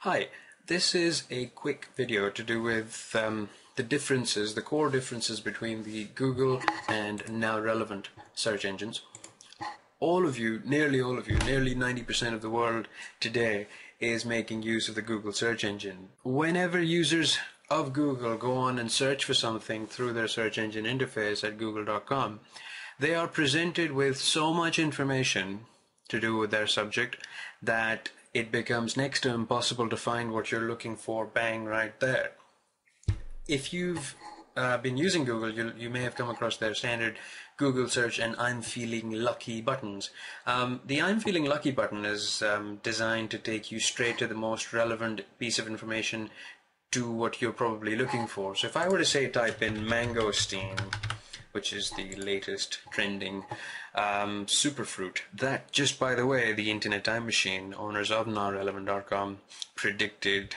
Hi, this is a quick video to do with the differences, the core differences between the Google and Now Relevant search engines. All of you, nearly 90% of the world today is making use of the Google search engine. Whenever users of Google go on and search for something through their search engine interface at google.com, they are presented with so much information to do with their subject that it becomes next to impossible to find what you're looking for bang right there. If you've been using Google, you may have come across their standard Google search and I'm feeling lucky buttons. The I'm feeling lucky button is designed to take you straight to the most relevant piece of information to what you're probably looking for. So if I were to say type in mangosteen, which is the latest trending superfruit, that, just by the way, the Internet Time Machine, owners of NowRelevant.com, predicted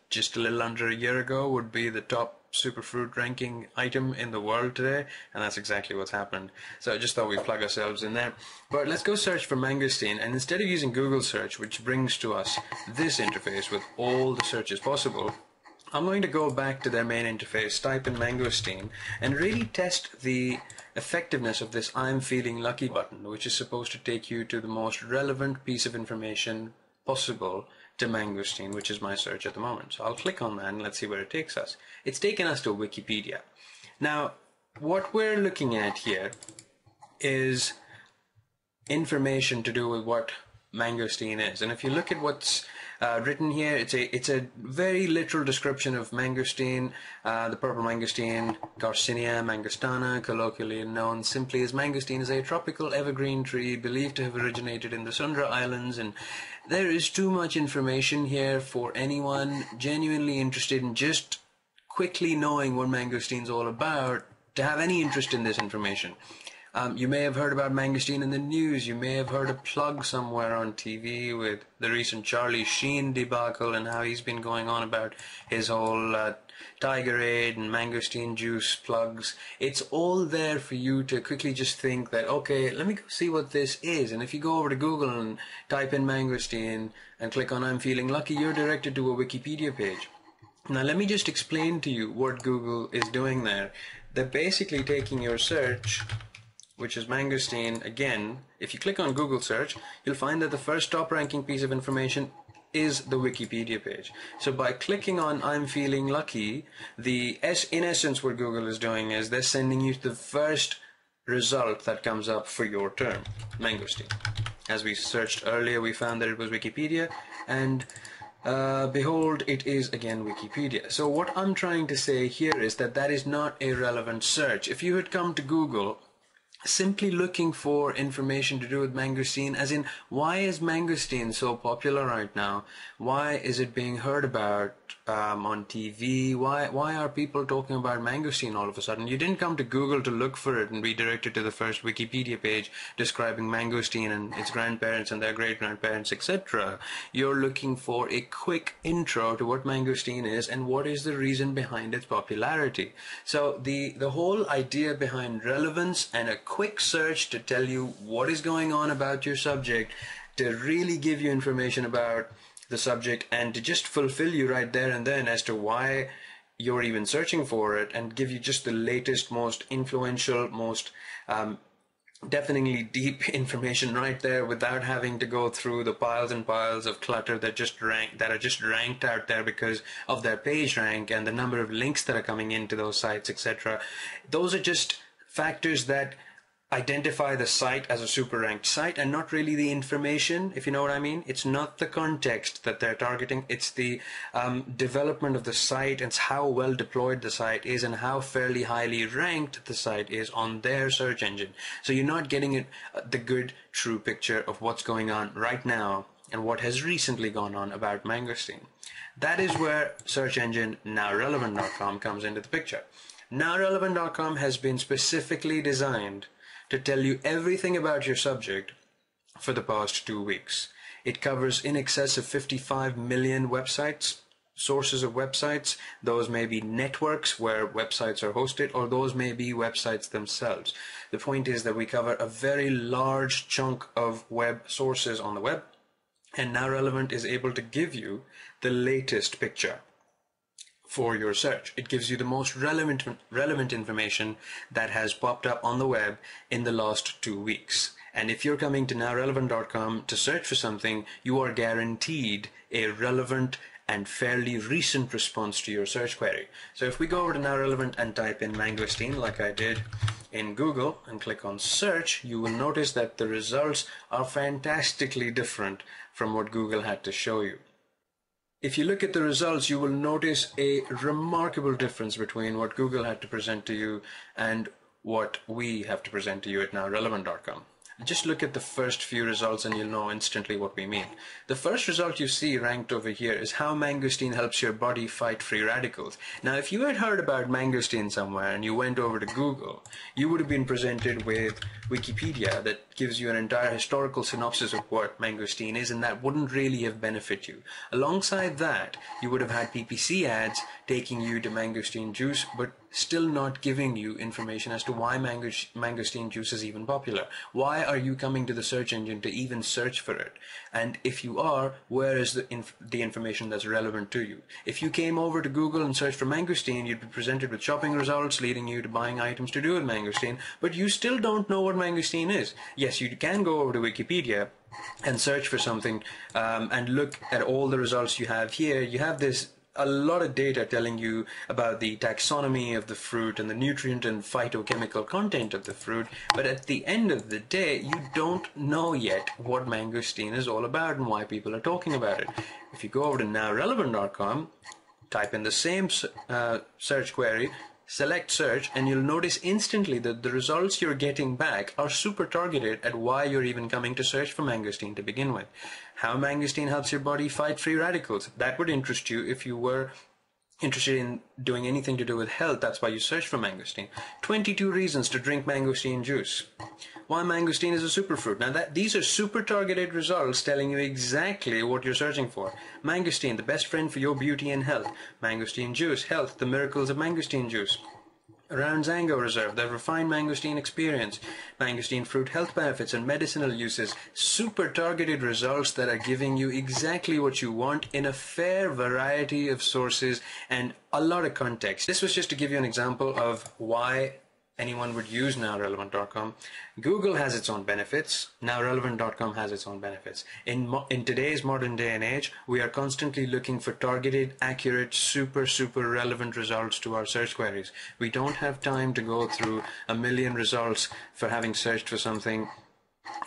just a little under a year ago would be the top superfruit ranking item in the world today, and that's exactly what's happened. So I just thought we'd plug ourselves in there. But let's go search for mangosteen, and instead of using Google search, which brings to us this interface with all the searches possible, I'm going to go back to their main interface, type in mangosteen, and really test the effectiveness of this I'm feeling lucky button, which is supposed to take you to the most relevant piece of information possible to mangosteen, which is my search at the moment. So I'll click on that and let's see where it takes us. It's taken us to Wikipedia. Now, what we're looking at here is information to do with what mangosteen is. And if you look at what's written here, it's a very literal description of mangosteen, the purple mangosteen, Garcinia mangostana, colloquially known simply as mangosteen, is a tropical evergreen tree believed to have originated in the Sunda Islands, and there is too much information here for anyone genuinely interested in just quickly knowing what mangosteen's all about to have any interest in this information. You may have heard about mangosteen in the news. You may have heard a plug somewhere on TV with the recent Charlie Sheen debacle and how he's been going on about his whole Tigerade and mangosteen juice plugs. It's all there for you to quickly just think that, okay, let me go see what this is. And if you go over to Google and type in mangosteen and click on I'm feeling lucky, you're directed to a Wikipedia page. Now let me just explain to you what Google is doing there. They're basically taking your search, which is mangosteen. Again, if you click on Google search, you'll find that the first top ranking piece of information is the Wikipedia page. So by clicking on I'm feeling lucky, in essence what Google is doing is they're sending you the first result that comes up for your term, mangosteen. As we searched earlier, we found that it was Wikipedia, and behold, it is again Wikipedia. So what I'm trying to say here is that that is not a relevant search. If you had come to Google simply looking for information to do with mangosteen, as in, why is mangosteen so popular right now? Why is it being heard about on TV? Why are people talking about mangosteen all of a sudden? You didn't come to Google to look for it and be directed to the first Wikipedia page describing mangosteen and its grandparents and their great-grandparents, etc. You're looking for a quick intro to what mangosteen is and what is the reason behind its popularity. So the whole idea behind relevance and a quick search to tell you what is going on about your subject, to really give you information about the subject, and to just fulfill you right there and then as to why you're even searching for it, and give you just the latest, most influential, most definitely deep information right there without having to go through the piles and piles of clutter that are just ranked out there because of their page rank and the number of links that are coming into those sites, etc. Those are just factors that identify the site as a super ranked site and not really the information, if you know what I mean. It's not the context that they're targeting, it's the development of the site, and how well deployed the site is and how fairly highly ranked the site is on their search engine. So you're not getting the good true picture of what's going on right now and what has recently gone on about mangosteen. That is where search engine NowRelevant.com comes into the picture. NowRelevant.com has been specifically designed to tell you everything about your subject for the past 2 weeks. It covers in excess of 55 million websites, sources of websites. Those may be networks where websites are hosted, or those may be websites themselves. The point is that we cover a very large chunk of web sources on the web, And Now Relevant is able to give you the latest picture for your search. It gives you the most relevant information that has popped up on the web in the last 2 weeks. And if you're coming to nowrelevant.com to search for something, you are guaranteed a relevant and fairly recent response to your search query. So if we go over to Now Relevant and type in mangosteen like I did in Google and click on search, you will notice that the results are fantastically different from what Google had to show you. If you look at the results, you will notice a remarkable difference between what Google had to present to you and what we have to present to you at nowrelevant.com. Just look at the first few results and you'll know instantly what we mean. The first result you see ranked over here is how mangosteen helps your body fight free radicals. Now, if you had heard about mangosteen somewhere and you went over to Google, you would have been presented with Wikipedia that gives you an entire historical synopsis of what mangosteen is, and that wouldn't really have benefited you. Alongside that, you would have had PPC ads taking you to mangosteen juice, but still not giving you information as to why mangosteen juice is even popular. Why are you coming to the search engine to even search for it? And if you are, where is the information that's relevant to you? If you came over to Google and searched for mangosteen, you'd be presented with shopping results leading you to buying items to do with mangosteen, but you still don't know what mangosteen is. Yes, you can go over to Wikipedia and search for something and look at all the results you have here. You have a lot of data telling you about the taxonomy of the fruit and the nutrient and phytochemical content of the fruit, but at the end of the day, you don't know yet what mangosteen is all about and why people are talking about it. If you go over to nowrelevant.com, type in the same search query, select search, and you'll notice instantly that the results you're getting back are super targeted at why you're even coming to search for mangosteen to begin with. How mangosteen helps your body fight free radicals. That would interest you if you were interested in doing anything to do with health. That's why you search for mangosteen. 22 reasons to drink mangosteen juice. Why mangosteen is a superfruit. Now these are super targeted results telling you exactly what you're searching for. Mangosteen, the best friend for your beauty and health. Mangosteen juice, health, the miracles of mangosteen juice. Around Zango Reserve, the refined mangosteen experience. Mangosteen fruit health benefits and medicinal uses. Super targeted results that are giving you exactly what you want in a fair variety of sources and a lot of context. This was just to give you an example of why anyone would use nowrelevant.com. Google has its own benefits. Nowrelevant.com has its own benefits. In today's modern day and age, we are constantly looking for targeted, accurate, super relevant results to our search queries. We don't have time to go through a million results for having searched for something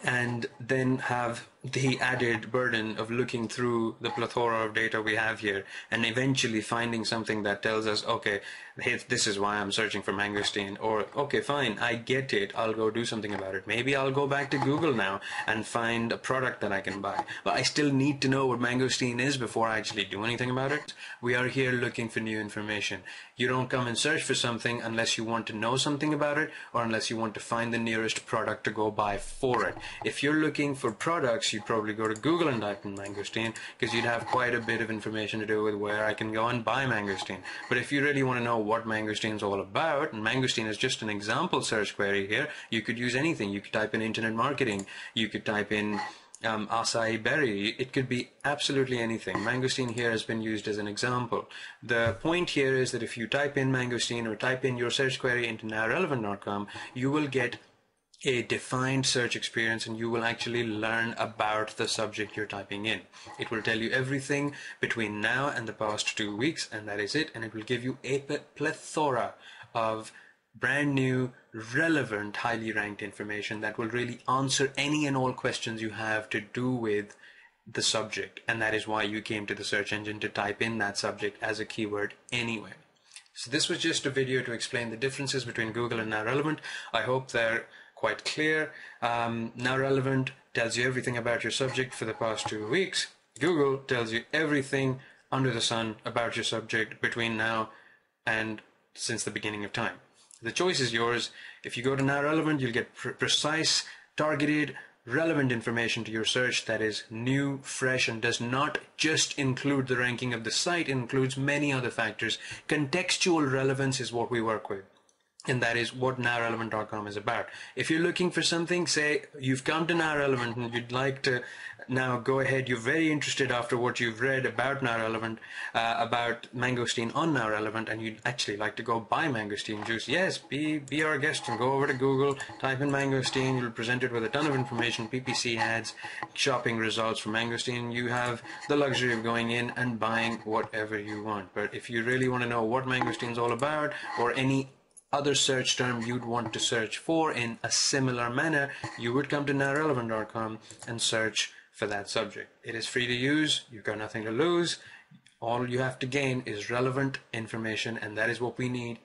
and then have the added burden of looking through the plethora of data we have here and eventually finding something that tells us, okay, hey, this is why I'm searching for mangosteen, or okay, fine, I get it, I'll go do something about it. Maybe I'll go back to Google now and find a product that I can buy, but I still need to know what mangosteen is before I actually do anything about it. We are here looking for new information. You don't come and search for something unless you want to know something about it or unless you want to find the nearest product to go buy for it. If you're looking for products, you'd probably go to Google and type in mangosteen because you'd have quite a bit of information to do with where I can go and buy mangosteen. But if you really want to know what mangosteen is all about, and mangosteen is just an example search query here, you could use anything. You could type in internet marketing, you could type in acai berry. It could be absolutely anything. Mangosteen here has been used as an example. The point here is that if you type in mangosteen or type in your search query into nowrelevant.com, you will get a defined search experience and you will actually learn about the subject you're typing in. It will tell you everything between now and the past 2 weeks, and that is it. And it will give you a plethora of brand new, relevant, highly ranked information that will really answer any and all questions you have to do with the subject. And that is why you came to the search engine, to type in that subject as a keyword anyway. So this was just a video to explain the differences between Google and Now Relevant. I hope they're quite clear. Now Relevant tells you everything about your subject for the past 2 weeks. Google tells you everything under the sun about your subject between now and since the beginning of time. The choice is yours. If you go to Now Relevant, you'll get precise, targeted, relevant information to your search that is new, fresh, and does not just include the ranking of the site. It includes many other factors. Contextual relevance is what we work with. And that is what nowrelevant.com is about. If you're looking for something, say you've come to Now Relevant and you'd like to now go ahead, you're very interested after what you've read about Now Relevant, about mangosteen on Now Relevant, and you'd actually like to go buy mangosteen juice, yes, be our guest and go over to Google, type in mangosteen, you'll be presented with a ton of information, PPC ads, shopping results for mangosteen. You have the luxury of going in and buying whatever you want. But if you really want to know what mangosteen is all about, or any other search term you'd want to search for in a similar manner, you would come to nowrelevant.com and search for that subject. It is free to use, you've got nothing to lose. All you have to gain is relevant information, and that is what we need